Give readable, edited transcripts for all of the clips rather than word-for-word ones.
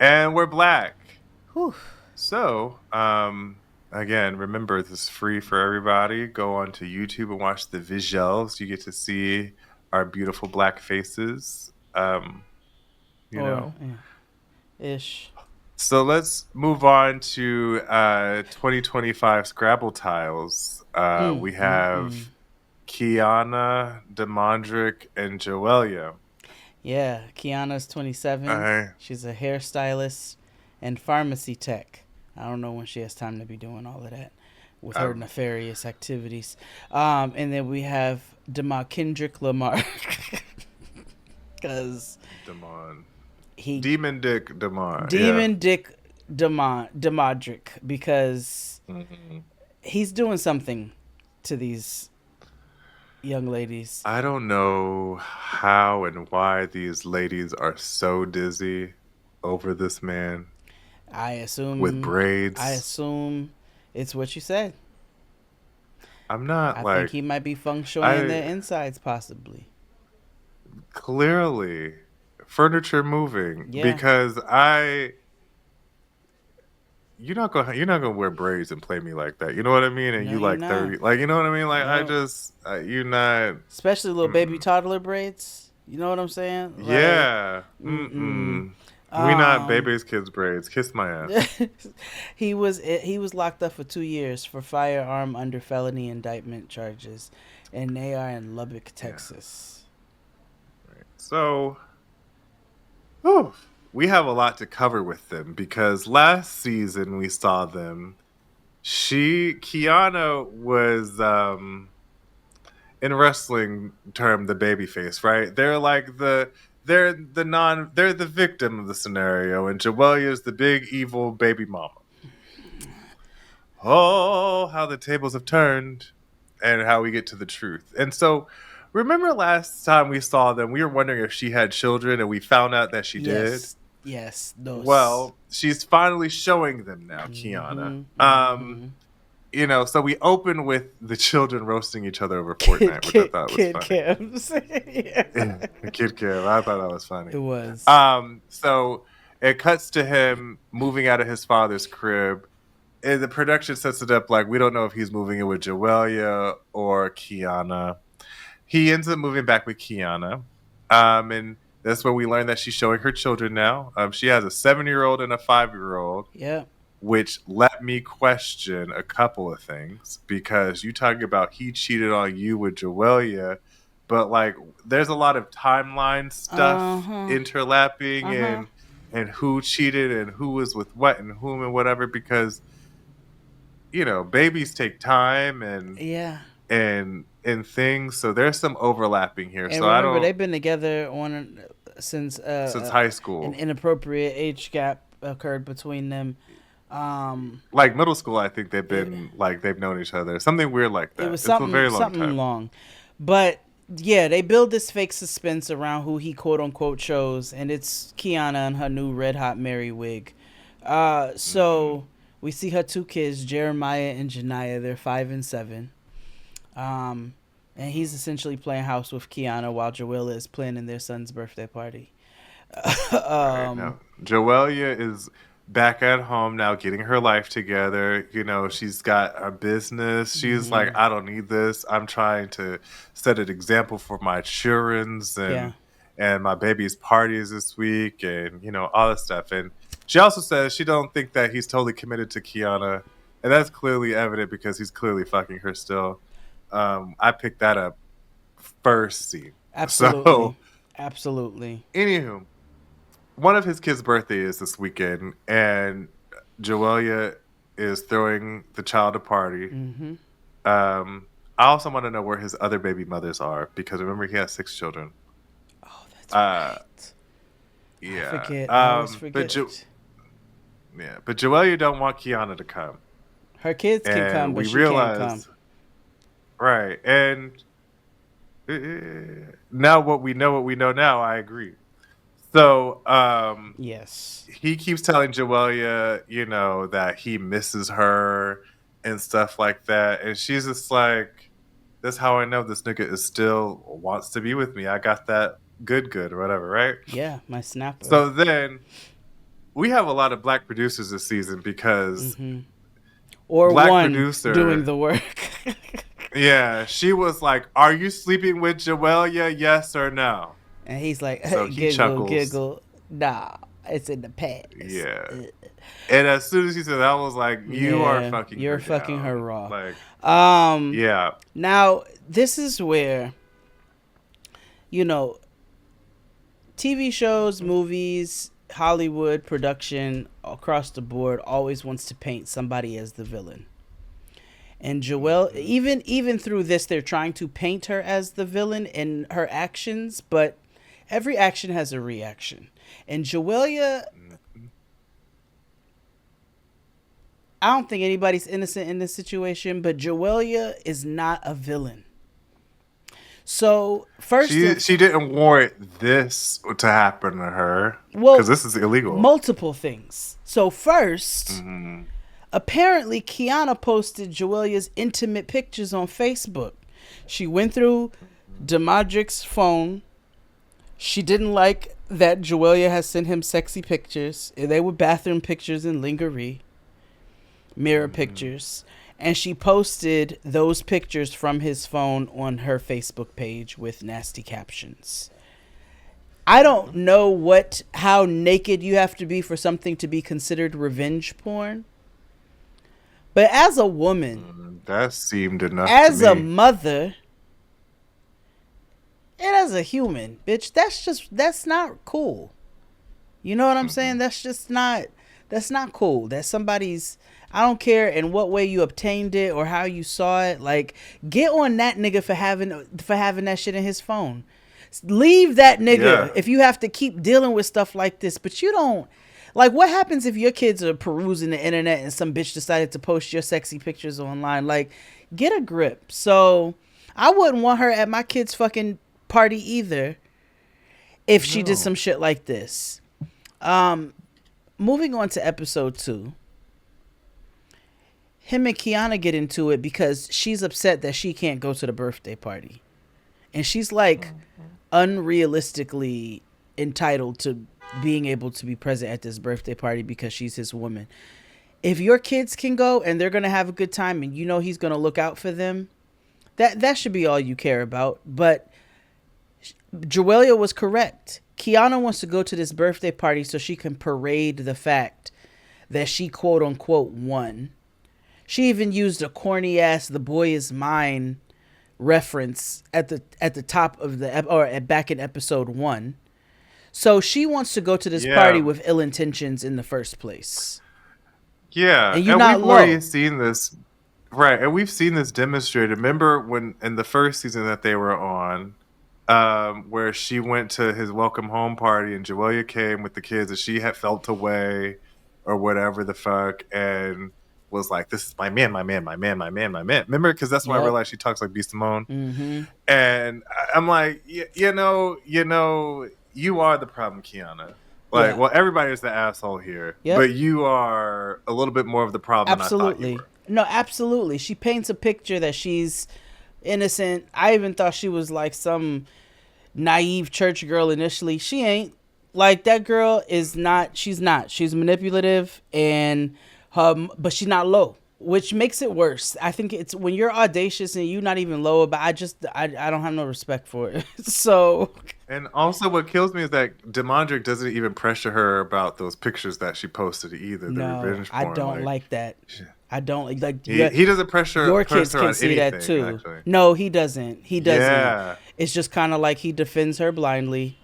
And we're black. Whew. So, again, remember this is free for everybody. Go onto YouTube and watch the visuals. You get to see our beautiful black faces. You Or know. yeah, ish. So let's move on to 2025 Scrabble tiles. We Mm. have Quiana, Damondrick, and Joelia. Yeah, Kiana's 27. Uh, She's a hairstylist and pharmacy tech. I don't know when she has time to be doing all of that with her um, nefarious activities. And then we have Kendrick Lamar. Because Damon. he Demon Dick Damon. Yeah. Demon Dick Demodrick, because Mhm. he's doing something to these young ladies. I don't know how and why these ladies are so dizzy over this man I with assume I braids. assume it's what you said. I'm not I think like he might be feng shuiing I their insides, possibly. clearly furniture moving Yeah. because you're not gonna wear braids and play me like that. You know what I mean? And No, you you're like not. 30, like you know what I mean? Like I No. just you not. Especially little baby Mm-mm. toddler braids. You know what I'm saying? Like, Yeah. mm-mm. We not Um, baby's kids braids. Kiss my ass. he was locked up for 2 years for firearm under felony indictment charges, and they are in Lubbock, Yeah. Texas. Right. So, whew, we have a lot to cover with them because last season we saw them. Kiana was in wrestling term the baby face, right? They're the victim of the scenario, and Jawalia is the big evil baby mama. Oh, how the tables have turned and how we get to the truth. And so, remember last time we saw them, we were wondering if she had children, and we found out that she did. Yes, yes, those. Well, she's finally showing them now, Kiana. Mm-hmm, mm-hmm. So we open with the children roasting each other over Kid, Fortnite, which I kid, thought was kid funny. cams. Yeah. Kid Kev, I thought that was funny. It was. So it cuts to him moving out of his father's crib. And the production sets it up like we don't know if he's moving in with Joelia or Kiana. He ends up moving back with Kiana. And that's where we learn that she's showing her children now. She has a 7-year-old and a 5-year-old, Yeah. which let me question a couple of things because you talking about he cheated on you with Joelia, but like there's a lot of timeline Uh stuff huh. interlapping Uh huh. and who cheated and who was with what and whom and whatever because babies take time Yeah. and things, so there's some overlapping here. And So I remember, don't they've been together on since since high an school, inappropriate age gap occurred between them. Um, like middle school, I think they've it been like they've known each other, something weird like it that. was It's a something very long something time. long, but yeah, they build this fake suspense around who he quote unquote chose, and it's Kiana and her new red hot Mary wig. Hmm. So we see her two kids, Jeremiah and Janiyah. They're 5 and 7. Um, and he's essentially playing house with Kiana while Joella is planning their son's birthday party. Right um, now, Joelia is back at home now, getting her life together. She's got a business. She's like, hmm I don't need this. I'm trying to set an example for my children's yeah, and my baby's parties this week, and all this stuff. And she also says she don't think that he's totally committed to Kiana, and that's clearly evident because he's clearly fucking her still. I picked that up first scene. absolutely, So, absolutely. anywho, one of his kids' birthday is this weekend, and Joelia is throwing the child a party. hmm I also want to know where his other baby mothers are because remember he has 6 children. Oh, that's Uh, right. I yeah. forget. I always forget. But Joelia don't want Kiana to come, Her kids can come, and but we she can't come. realize right. And now what we know now, I agree. So Yes. he keeps telling Joelia, that he misses her and stuff like that. And she's just like, that's how I know this nigga is still wants to be with me. I got that good, or whatever, right? Yeah, my snapper. So then we have a lot of black producers this season because Mm-hmm. Or black one producer, doing the work. yeah, she was like, "Are you sleeping with Jawalia? Yes or no?" And he's like, So he giggle, chuckles. giggle. Nah, it's in the past. Yeah. And as soon as he said that, I was like, "You are Yeah, fucking you're her fucking her down." raw. Like, Um, yeah. Now, this is where, you know, TV shows, movies, Hollywood production across the board always wants to paint somebody as the villain. And Joelle, Mhm. even through this, they're trying to paint her as the villain in her actions, but every action has a reaction. And Joelia, Mhm. I don't think anybody's innocent in this situation, but Joelia is not a villain. So first and She didn't warrant this to happen to her because well, this is illegal. multiple things. So first, Hmm. apparently Quiana posted Joelia's intimate pictures on Facebook. She went through Damondrick's phone. She didn't like that Joelia has sent him sexy pictures. They were bathroom pictures and lingerie, mirror Hmm. pictures. And she posted those pictures from his phone on her Facebook page with nasty captions. I don't know how naked you have to be for something to be considered revenge porn. But as a woman, That seemed enough to as a me. mother, and as a human, bitch, that's not cool. You know what I'm saying? Mm-mm. That's not cool. That's somebody's, I don't care in what way you obtained it or how you saw it. Like, get on that nigga for having that shit in his phone. Leave that nigga Yeah. if you have to keep dealing with stuff like this. But you don't, like, what happens if your kids are perusing the internet and some bitch decided to post your sexy pictures online? Like, get a grip. So I wouldn't want her at my kid's fucking party either if she did some No. shit like this. Um, Moving on to episode 2, him and Quiana get into it because she's upset that she can't go to the birthday party. And she's like unrealistically entitled to being able to be present at this birthday party because she's his woman. If your kids can go and they're going to have a good time and you know he's going to look out for them, that should be all you care about. But Joelia was correct. Quiana wants to go to this birthday party so she can parade the fact that she quote unquote won. She even used a corny ass "the boy is mine" reference at the top of back in episode 1. So she wants to go to this party Yeah. with ill intentions in the first place. Yeah. And you're And not we've already low. seen this. Right. And we've seen this demonstrated. Remember when in the first season that they were on, where she went to his welcome home party and Joelia came with the kids and she had felt away or whatever the fuck and was like, "This is my man, my man, my man, my man, my man." Remember? Because that's when I Yep. realized she talks like B. Simone. Mm-hmm. And I'm like, you are the problem, Quiana. Like, Yeah. well, everybody is the asshole here, Yep. but you are a little bit more of the problem than I thought you Absolutely. were. No, absolutely. She paints a picture that she's innocent. I even thought she was like some naive church girl initially. She ain't. Like, that girl is not. She's not. She's manipulative and but she's not low, which makes it worse. I think it's when you're audacious and you're not even low. But I don't have no respect for it. So And also, what kills me is that Damondrick doesn't even pressure her about those pictures that she posted either. The no, revenge I porn, don't like like that. I don't like he doesn't your kids pressure can on see that anything. too. Actually, No, he doesn't. He doesn't. yeah. It's just kind of like he defends her blindly,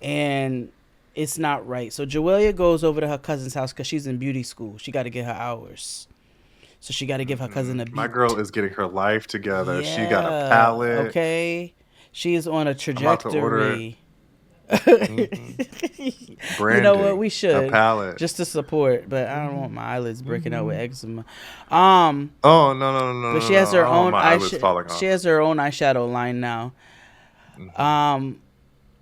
and it's not right. So Joelia goes over to her cousin's house because she's in beauty school. She got to get her hours, so she got to give her cousin a My beat. girl is getting her life together. She got a Yeah. palette. Okay. She is on a I'm about to order trajectory. hmm You know what? branding, We a should palette. just to support, but I don't want my eyelids breaking out with Mhm. eczema. Um, Oh no no no no but no she has no! I her don't want own my eyelids falling she off. has her own eyeshadow line now. Hmm. Um,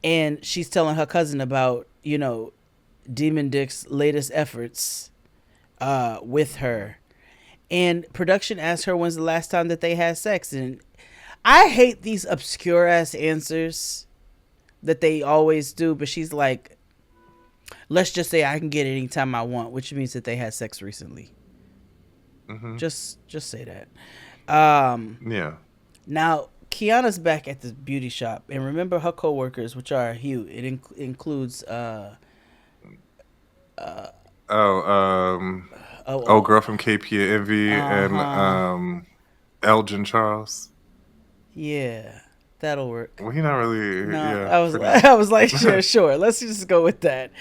and she's telling her cousin about Demon Dick's latest efforts with her. And production asked her when's the last time that they had sex, and I hate these obscure ass answers that they always do. But she's like, Let's just say I can get it anytime I want, which means that they had sex recently. Hmm. Just say that. Yeah. Now Kiana's back at the beauty shop, and remember her coworkers, which are Hugh. It includes Oh, oh old oh girl from KP Envy uh and huh Elgin Charles. yeah, that'll work. Well, he not really. No, Yeah, I was for now. I was like, sure. Let's just go with that.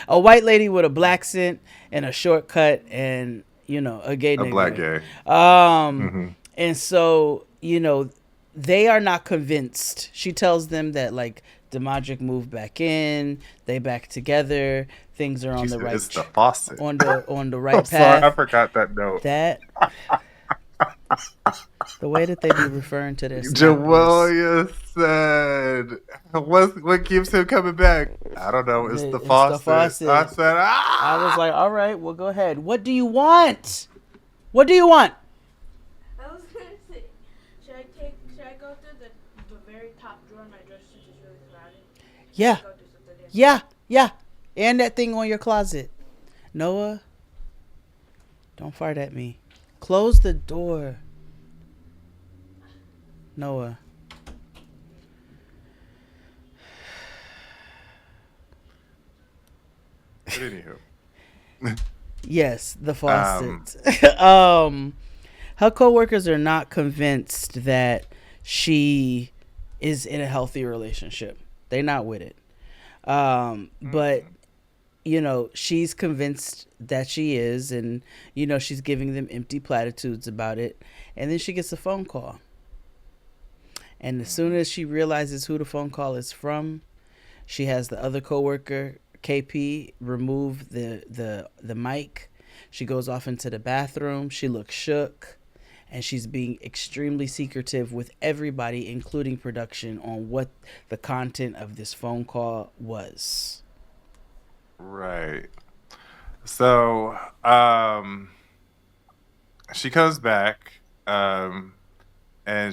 A white lady with a black scent and a shortcut, and a gay A black nigga. gay. Um, Hmm. and so they are not convinced. She tells them that like Damondrick moved back in, they back together, things are She on the said right it's the faucet. on the I'm right sorry, I path. forgot that note. That the way that they be referring to their snappers. Jawalia said, "What keeps him coming back? I don't know. It's the It's the faucet." I faucet. said, I was "Ah." like, all right, well, go ahead. What do you want? What do you want? I was gonna say, should I go through the very top drawer in my dresser since it's really crowded? Yeah, Go through something there. yeah. And that thing on your closet. Noah, don't fart at me. Close the door. Noah. But anywho, Yes, the um, faucet. Her coworkers are not convinced that she is in a healthy relationship. They're not with it. But she's convinced that she is, and she's giving them empty platitudes about it. And then she gets a phone call. And as soon as she realizes who the phone call is from, she has the other coworker, KP, remove the mic. She goes off into the bathroom. She looks shook, and she's being extremely secretive with everybody, including production, on what the content of this phone call was. right. So, she comes back, and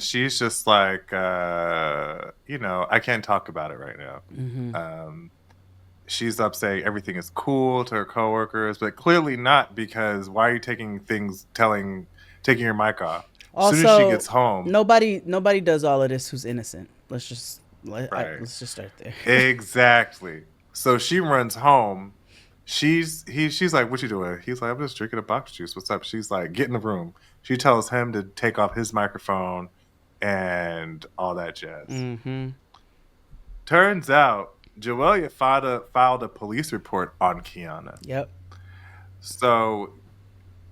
she's just like, I can't talk about it right now. Mm-hmm. She's up saying everything is cool to her coworkers, but clearly not, because why are you taking your mic off? As soon as she Also, gets home, nobody does all of this who's innocent. right? Let's just start there. Exactly. So she runs home. She's like, "What you doing?" He's like, "I'm just drinking a box of juice. What's up?" She's like, "Get in the room." She tells him to take off his microphone and all that jazz. Mm-hmm. Turns out Joelia filed a police report on Quiana. Yep. So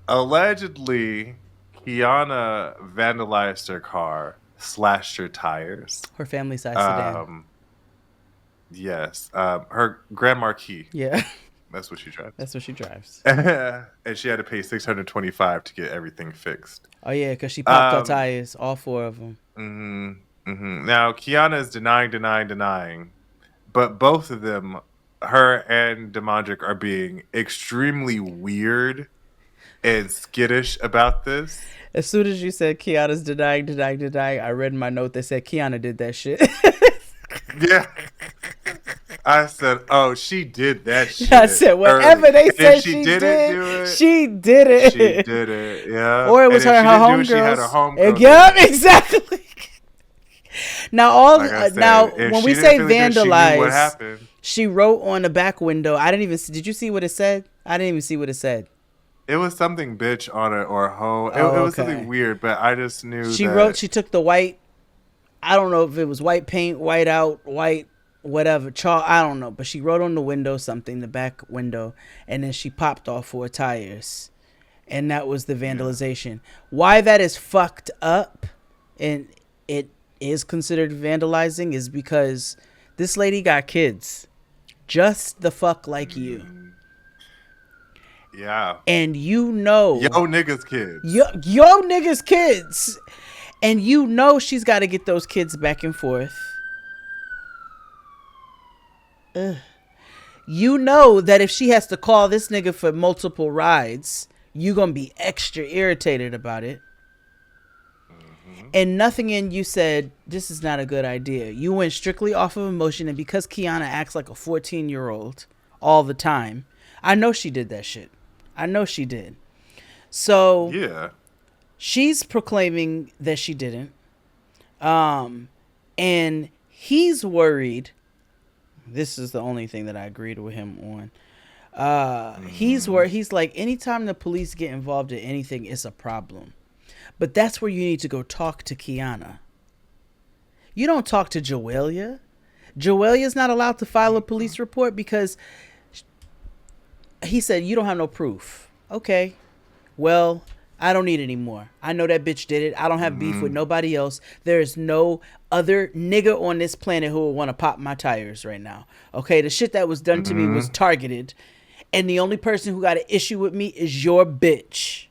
allegedly, Quiana vandalized her car, slashed her tires. Her family size sedan. Um, yes, her Grand Marquis. Yeah. That's what she drives. That's what she drives. And she had to pay $625 to get everything fixed. Oh yeah, because she popped her Um, tires, all four of them. Now Quiana is denying, but both of them, her and Damondrick, are being extremely weird and skittish about this. As soon as you said Kiana's denying, I read in my note that said Kiana did that shit. Yeah. I said, "Oh, she did that shit." I said whatever early. they And said if she didn't do it, she did it. she did it. Yeah. Or it was And her if and she her didn't do it, she had her homegirls. homegirl. Yep, exactly. Now Like I said, now if when she we didn't say feel it, she knew what vandalize, happened. she wrote on the back window. I didn't even see, did you see what it said? I didn't even see what it said. It was something bitch on it or hoe. It Oh, was okay. something weird, but I just knew She that. wrote, she took the white, I don't know if it was white paint, white out, white whatever, chalk, I don't know, but she wrote on the window something, the back window, and then she popped off four tires. And that was the vandalization. Why that is fucked up and it is considered vandalizing is because this lady got kids just the fuck like you. Yeah. And Yo niggas kids. yo niggas kids. And she's got to get those kids back and forth. Ugh. You know that if she has to call this nigga for multiple rides, you gonna be extra irritated about it. And nothing in you said this is not a good idea. You went strictly off of emotion, and because Quiana acts like a 14-year-old all the time. I know she did that shit. I know she did. So Yeah. she's proclaiming that she didn't. And he's worried. This is the only thing that I agreed with him on. He's worried. He's like, anytime the police get involved in anything, it's a problem. But that's where you need to go talk to Quiana. You don't talk to Jawalia. Jawalia's not allowed to file a police report because he said, you don't have no proof. Okay. Well, I don't need any more. I know that bitch did it. I don't have beef with nobody else. There is no other nigga on this planet who would want to pop my tires right now. Okay, the shit that was done to me was targeted. And the only person who got an issue with me is your bitch.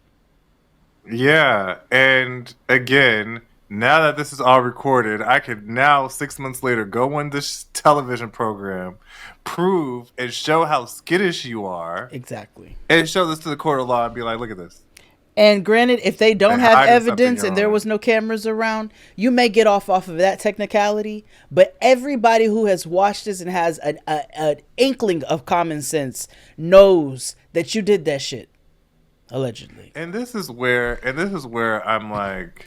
Yeah. And again, now that this is all recorded, I could now 6 months later go on this television program, prove and show how skittish you are, Exactly. and show this to the court of law and be like, look at this. And granted, if they don't They have hiding something evidence you're and there on. was no cameras around, you may get off of that technicality. But everybody who has watched this and has an inkling of common sense knows that you did that shit, allegedly. And this is where I'm like,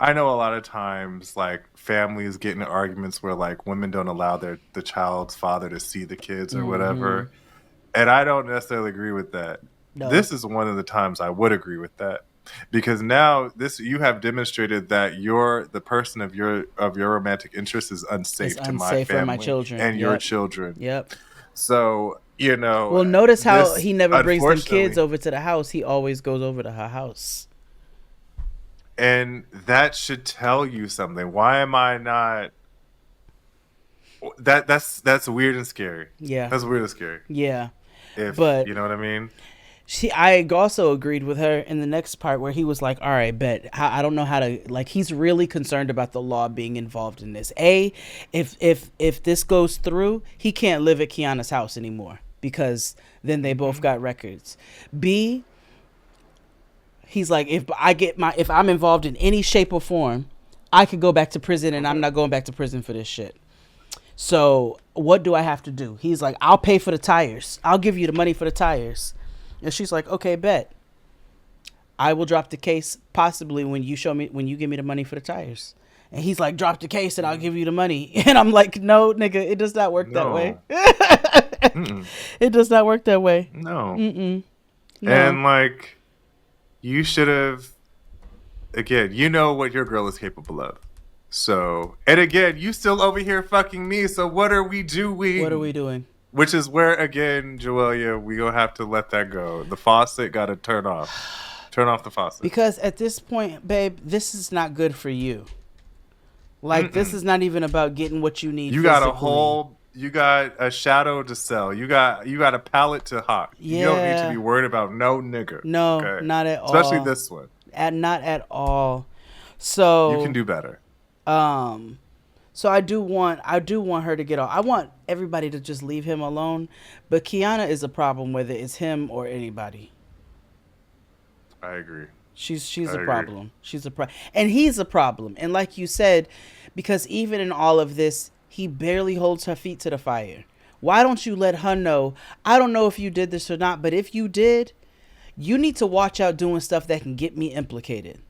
I know a lot of times like families get into arguments where like women don't allow the child's father to see the kids or whatever. And I don't necessarily agree with that. No. This is one of the times I would agree with that. Because now you have demonstrated that the person of your romantic interest is unsafe It's to my unsafe for family my children. and your Yep. children. Yep. So, Well, notice how this, he never brings them unfortunately- kids over to the house. He always goes over to her house. And that should tell you something. Why am I not? That's weird and scary. Yeah. That's weird and scary. Yeah. But you know what I mean? I also agreed with her in the next part where he was like, all right, bet. I don't know how to, like, he's really concerned about the law being involved in this. If this goes through, he can't live at Quiana's house anymore because then they both got records. B, he's like, if I'm involved in any shape or form, I could go back to prison and I'm not going back to prison for this shit. So what do I have to do? He's like, I'll pay for the tires. I'll give you the money for the tires. And she's like, okay, bet. I will drop the case possibly when you give me the money for the tires. And he's like, drop the case and I'll give you the money. And I'm like, no, nigga, it does not work that way. It does not work that way. No. No. And like, you should have. Again, you know what your girl is capable of. So, and again, you still over here fucking me. So what are we doing? What are we doing? Which is where, again, Jawalia, we gonna have to let that go. The faucet got to turn off. Turn off the faucet. Because at this point, babe, this is not good for you. Like, this is not even about getting what you need. You physically. you got a shadow to sell. You got a pallet to hawk. Yeah. You don't need to be worried about no nigger. No, okay? not at all. Especially this one. Not at all. So You can do better. So I do want her to get off. I want everybody to just leave him alone. But Quiana is a problem, whether it's him or anybody. I agree. She's I a agree. problem. She's a problem. And he's a problem. And like you said, because even in all of this, he barely holds her feet to the fire. Why don't you let her know, I don't know if you did this or not, but if you did, you need to watch out doing stuff that can get me implicated.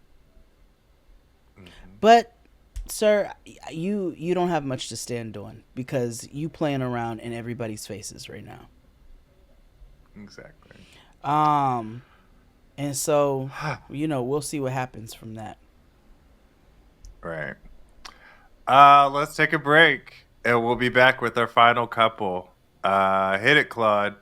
But sir, you don't have much to stand on because you playing around in everybody's faces right now. Exactly. And so, we'll see what happens from that. Right. Let's take a break and we'll be back with our final couple. Hit it, Claude.